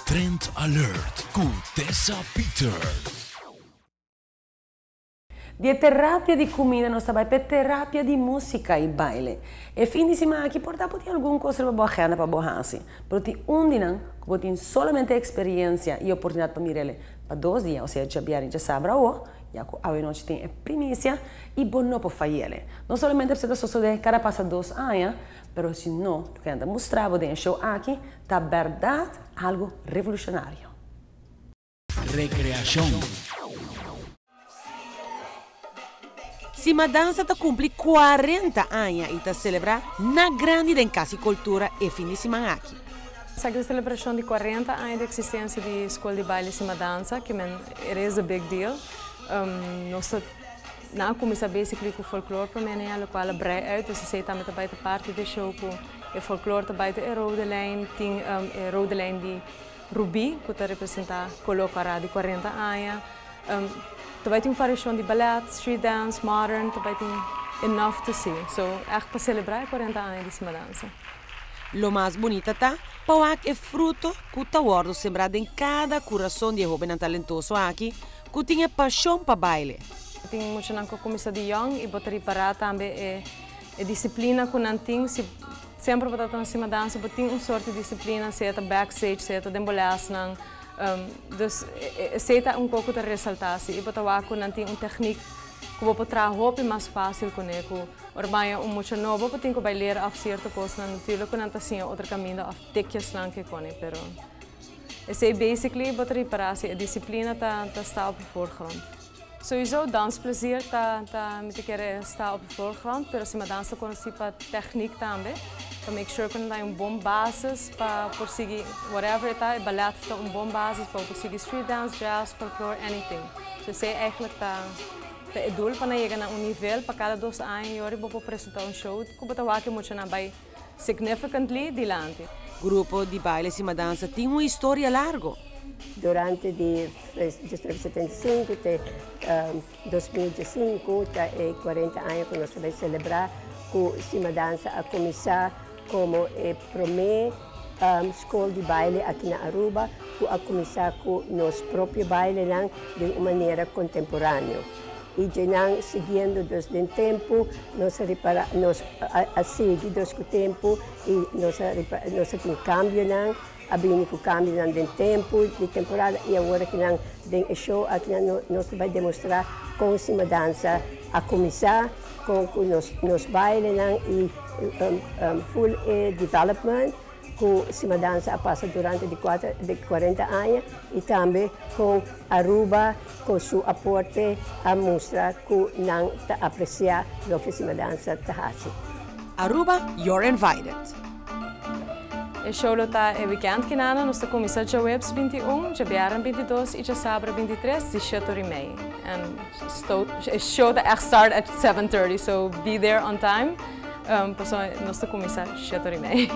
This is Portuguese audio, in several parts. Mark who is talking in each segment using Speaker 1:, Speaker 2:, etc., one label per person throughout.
Speaker 1: Trend Alert com Tessa Peters.
Speaker 2: De terapia di comida nós trabalhamos para terapia de música e baile. E fim de semana aqui por dar alguma coisa para boa agenda para boa hansi. Porque dia que tem somente experiência e oportunidade para mirar para 2 dias, ou seja, já vierem já sábado, já que a noite tem a primícia e bom não para fazer. Não somente precisa só de cada passa 2 anos, mas se não, o que anda mostrar o show aqui, tá verdade algo revolucionário.
Speaker 1: Recreação.
Speaker 2: Se a dança está cumpre 40 anos e está celebra na grande em Casa e Cultura e fim de semana aqui.
Speaker 3: Essa celebração de 40 anos de existência de escola de baile Cima Dança, que é a big deal. Nós não começamos basically com o folclore para mim, é qual brei uit, dus ze também está buiten parte de show com o folclore está buiten a rode lijn, tem a rode lijn de Ruby, que está representa colocar de 40 anos. Também tem uma variação de ballet, street dance, modern, também tem enough to see. So, echt para celebrar 40 anos de Cima Dança.
Speaker 2: Lo mais bonito tá, Pauac é fruto que o Tawardo sembrado em cada coração de jovem talentoso aqui, que tinha paixão para baile.
Speaker 3: Tem muito que começar de young e botar reparar também a disciplina que não tem, sempre botar em Cima Dança, botar uma sorte de disciplina, seja backstage, seja dentro não. Dus aceita pouco de ressaltar se e botar que não tem uma técnica que vou para roupa mais fácil com ele. Ormai muito novo, porque tem que bailar a certa coisa, natuurlijk não está assim outro caminho, a tequias não que com ele, pero esse basically botar reparar se a disciplina está op de voorgrond. Sowieso dansplezier met keer está op de voorgrond, pero se uma dança com a techniek também, para make sure que não tem bom basis para prosseguir whatever está, ballet está bom basis para prosseguir street dance, jazz, folklore, anything. So sei eigenlijk tá doel para chegar a nível para cada 2 anos eu vou apresentar show que botar que muito na vai significantly dilante.
Speaker 2: Grupo de baile Cima Dança tem uma história larga.
Speaker 4: Durante de 1975 até 2005, é 40 anos que nós vamos celebrar com Cima Dança a começar como a primeira escola de baile aqui na Aruba, a começar com nosso próprio baile de uma maneira contemporânea. E já seguindo desde o tempo, nós seguimos com o tempo e nós temos cambio abbiamo com cambio do tempo, de temporada e agora que não tem show aqui nós vai demonstrar com Cima Dança a começar com nos baile e full development com Cima Dança a passa durante de 40 anos e também com Aruba com seu aporte a mostrar que não apreciar o que Cima Dança faz.
Speaker 2: Aruba, you're invited.
Speaker 3: O show está é weekend que nós começamos já webs 21, já vieram 22 e já sábado 23 de 7h30. O show está start at 7:30, so be there on time. Nós começamos às 7h30.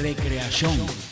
Speaker 1: Recreação.